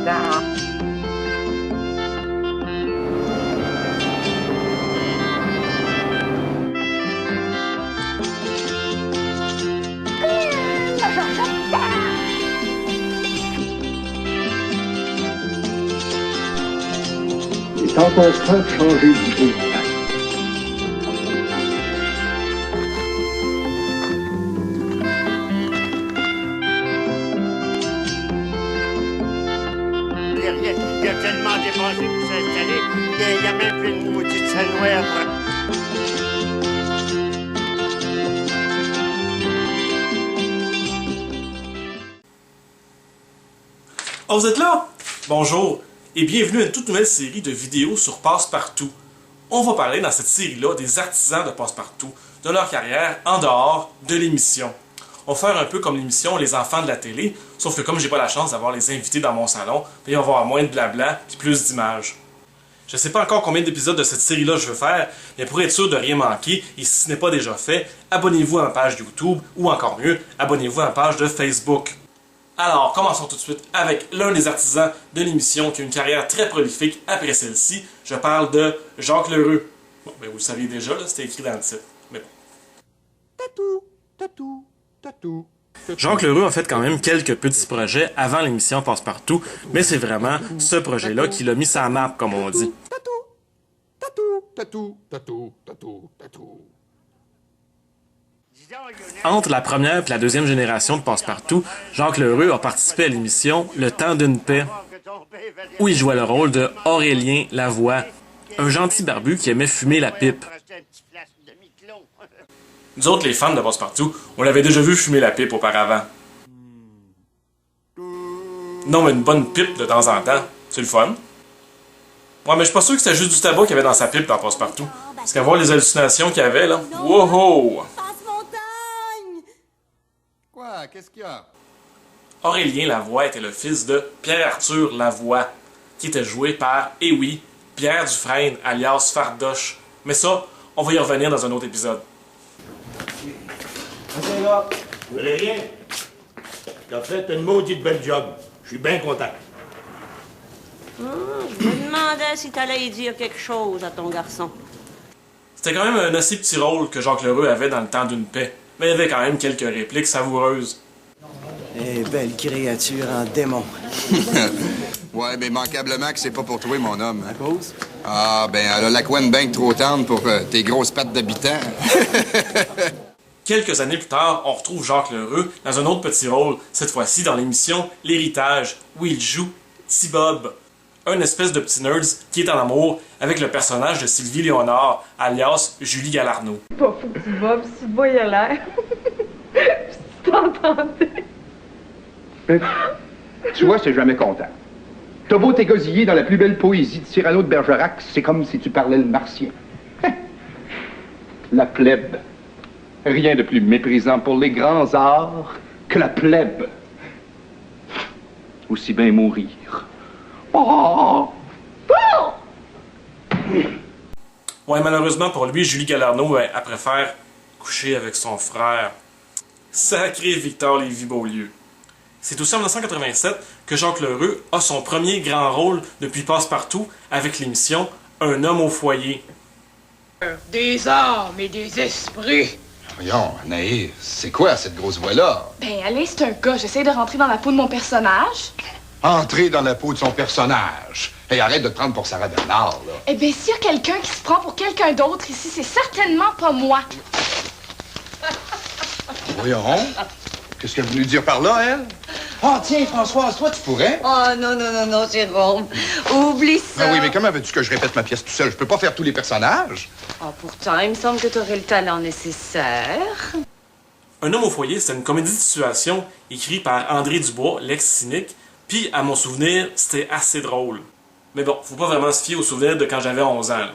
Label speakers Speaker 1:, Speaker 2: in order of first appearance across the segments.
Speaker 1: dedans.
Speaker 2: Il est encore temps de changer d'idée.
Speaker 3: Il a tellement dépassé pour s'installer, il n'y a même plus une maudite scène noire.
Speaker 4: Oh, vous êtes là? Bonjour et bienvenue à une toute nouvelle série de vidéos sur Passe-Partout. On va parler dans cette série-là des artisans de Passe-Partout, de leur carrière en dehors de l'émission. On va faire un peu comme l'émission Les Enfants de la télé, sauf que comme j'ai pas la chance d'avoir les invités dans mon salon, il va y avoir moins de blabla et plus d'images. Je sais pas encore combien d'épisodes de cette série-là je veux faire, mais pour être sûr de rien manquer, et si ce n'est pas déjà fait, abonnez-vous à ma page YouTube, ou encore mieux, abonnez-vous à ma page de Facebook. Alors, commençons tout de suite avec l'un des artisans de l'émission qui a une carrière très prolifique après celle-ci. Je parle de Jacques Lheureux. Bon, ben vous le saviez déjà, là, c'était écrit dans le titre. Mais bon.
Speaker 5: Tatou, tatou, tatou.
Speaker 4: Jacques Lheureux a fait quand même quelques petits projets avant l'émission Passe-Partout, mais c'est vraiment ce projet-là qui l'a mis sur la map, comme on dit.
Speaker 5: Tatou, tatou, tatou, tatou, tatou, tatou.
Speaker 4: Entre la première et la deuxième génération de Passe-Partout, Jacques Lheureux a participé à l'émission Le Temps d'une paix, où il jouait le rôle de Aurélien Lavoie, un gentil barbu qui aimait fumer la pipe. Nous autres, les fans de Passe-Partout, on l'avait déjà vu fumer la pipe auparavant. Non, mais une bonne pipe de temps en temps, c'est le fun. Ouais, mais je suis pas sûr que c'était juste du tabac qu'il y avait dans sa pipe dans Passe-Partout. Parce qu'à voir les hallucinations qu'il y avait, là, wow!
Speaker 5: Quoi? Qu'est-ce qu'il y a?
Speaker 4: Aurélien Lavoie était le fils de Pierre-Arthur Lavoie, qui était joué par, eh oui, Pierre Dufresne, alias Fardoche. Mais ça, on va y revenir dans un autre épisode.
Speaker 3: Tiens là, vous voulez rien? T'as fait une maudite belle job. Je suis bien content.
Speaker 6: Je me demandais si t'allais y dire quelque chose à ton garçon.
Speaker 4: C'était quand même un assez petit rôle que Jacques Lheureux avait dans Le Temps d'une paix, mais il y avait quand même quelques répliques savoureuses.
Speaker 7: Eh, belle créature en démon.
Speaker 8: Ouais, mais immanquablement que c'est pas pour toi, mon homme.
Speaker 7: À cause?
Speaker 8: Ah, ben, elle a la couenne bien trop tendre pour tes grosses pattes d'habitant.
Speaker 4: Quelques années plus tard, on retrouve Jacques Lheureux dans un autre petit rôle, cette fois-ci dans l'émission L'Héritage, où il joue T-Bob, un espèce de petit nerd qui est en amour avec le personnage de Sylvie Léonard, alias Julie Galarno.
Speaker 1: Pas fou que tu vas, pis tu vois, il a l'air. Si t'entendais.
Speaker 2: Tu vois, c'est jamais content. T'as beau t'égosiller dans la plus belle poésie de Cyrano de Bergerac, c'est comme si tu parlais le martien. La plèbe. Rien de plus méprisant pour les grands arts que la plèbe. Aussi bien mourir. Oh!
Speaker 4: Ouais, malheureusement pour lui, Julie Galarno, elle préfère coucher avec son frère. Sacré Victor Lévy-Beaulieu. C'est aussi en 1987 que Jacques Lheureux a son premier grand rôle depuis Passe-Partout avec l'émission Un homme au foyer.
Speaker 9: Des âmes et des esprits.
Speaker 8: Voyons, Anaïs, c'est quoi cette grosse voix-là?
Speaker 9: Ben, Alain, c'est un gars. J'essaie de rentrer dans la peau de mon personnage.
Speaker 8: Entrer dans la peau de son personnage. Hey, arrête de te prendre pour Sarah Bernard, là.
Speaker 9: Eh bien, s'il y a quelqu'un qui se prend pour quelqu'un d'autre ici, c'est certainement pas moi.
Speaker 8: Voyons. Qu'est-ce qu'elle a voulu dire par là, elle? Ah, tiens, Françoise, toi, tu pourrais?
Speaker 6: Oh non, Jérôme. Oublie ça.
Speaker 8: Ah oui, mais comment veux-tu que je répète ma pièce tout seul? Je peux pas faire tous les personnages.
Speaker 6: Oh, pourtant, il me semble que tu aurais le talent nécessaire.
Speaker 4: Un homme au foyer, c'est une comédie de situation écrite par André Dubois, l'ex-cynique, puis à mon souvenir, c'était assez drôle. Mais bon, faut pas vraiment se fier aux souvenirs de quand j'avais 11 ans. Là.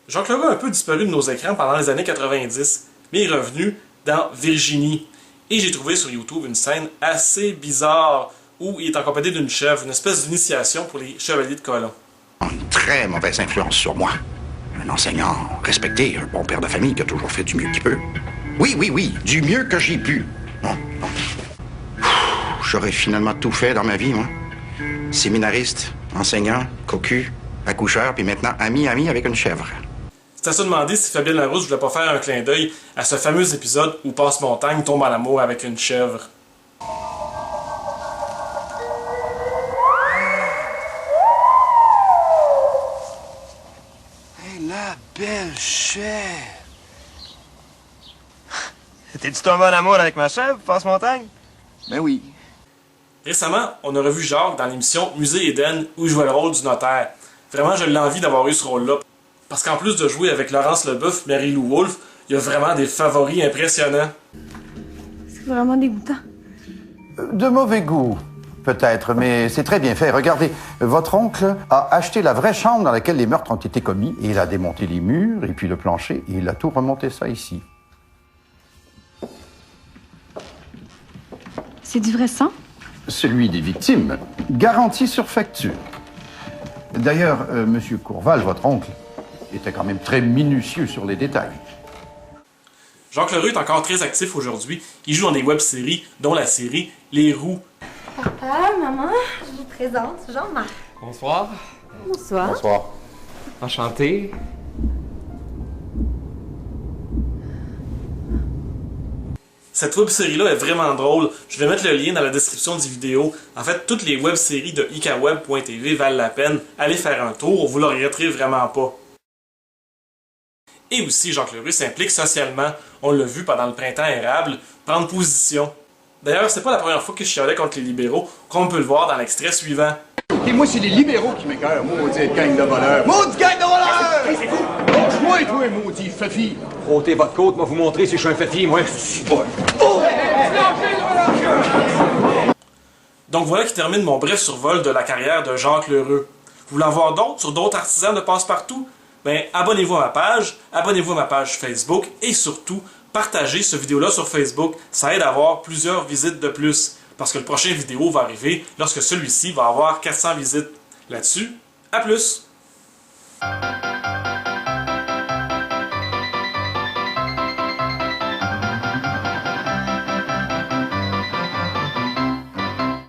Speaker 4: Jacques Lheureux a un peu disparu de nos écrans pendant les années 90, mais il est revenu dans Virginie. Et j'ai trouvé sur YouTube une scène assez bizarre où il est accompagné d'une chèvre, une espèce d'initiation pour les chevaliers de colon.
Speaker 10: Une très mauvaise influence sur moi. Un enseignant respecté, un bon père de famille qui a toujours fait du mieux qu'il peut. Oui, du mieux que j'ai pu. Non. J'aurais finalement tout fait dans ma vie, moi. Séminariste, enseignant, cocu, accoucheur, puis maintenant ami avec une chèvre.
Speaker 4: C'est à se demander si Fabienne Larousse voulait pas faire un clin d'œil à ce fameux épisode où Passe-Montagne tombe en amour avec une chèvre.
Speaker 7: Hey, la belle chèvre!
Speaker 11: T'es-tu tombé en amour avec ma chèvre, Passe-Montagne?
Speaker 7: Ben oui.
Speaker 4: Récemment, on a revu Jacques dans l'émission Musée Eden où il jouait le rôle du notaire. Vraiment, je l'envie d'avoir eu ce rôle-là. Parce qu'en plus de jouer avec Laurence Leboeuf, Mary-Lou Wolfe, il y a vraiment des favoris impressionnants.
Speaker 1: C'est vraiment dégoûtant.
Speaker 12: De mauvais goût, peut-être, mais c'est très bien fait. Regardez, votre oncle a acheté la vraie chambre dans laquelle les meurtres ont été commis, et il a démonté les murs, et puis le plancher, et il a tout remonté ça ici.
Speaker 9: C'est du vrai sang?
Speaker 12: Celui des victimes, garanti sur facture. D'ailleurs, Monsieur Courval, votre oncle, était quand même très minutieux sur les détails.
Speaker 4: Jacques Lheureux est encore très actif aujourd'hui. Il joue dans des web-séries, dont la série Les Roux.
Speaker 1: Papa, maman, je vous présente Jean-Marc.
Speaker 11: Bonsoir.
Speaker 1: Bonsoir.
Speaker 12: Bonsoir.
Speaker 11: Enchanté.
Speaker 4: Cette web-série-là est vraiment drôle. Je vais mettre le lien dans la description du vidéo. En fait, toutes les web-séries de ikaweb.tv valent la peine. Allez faire un tour, vous ne le regretterez vraiment pas. Et aussi, Jacques Lheureux s'implique socialement. On l'a vu pendant le printemps érable, prendre position. D'ailleurs, c'est pas la première fois que je chialais contre les libéraux, comme on peut le voir dans l'extrait suivant.
Speaker 2: Et moi, c'est les libéraux qui m'écœurent, maudite gang de voleurs. Maudite gang de voleurs! Hey, c'est fou! Lâche-moi, toi, maudit fafi!
Speaker 11: Frottez votre côte, moi vous montrer si je suis un fafi, moi.
Speaker 4: Donc voilà qui termine mon bref survol de la carrière de Jacques Lheureux. Vous voulez en voir d'autres sur d'autres artisans de Passe-Partout? Ben, abonnez-vous à ma page Facebook et surtout, partagez cette vidéo-là sur Facebook. Ça aide à avoir plusieurs visites de plus. Parce que le prochain vidéo va arriver lorsque celui-ci va avoir 400 visites. Là-dessus, à plus!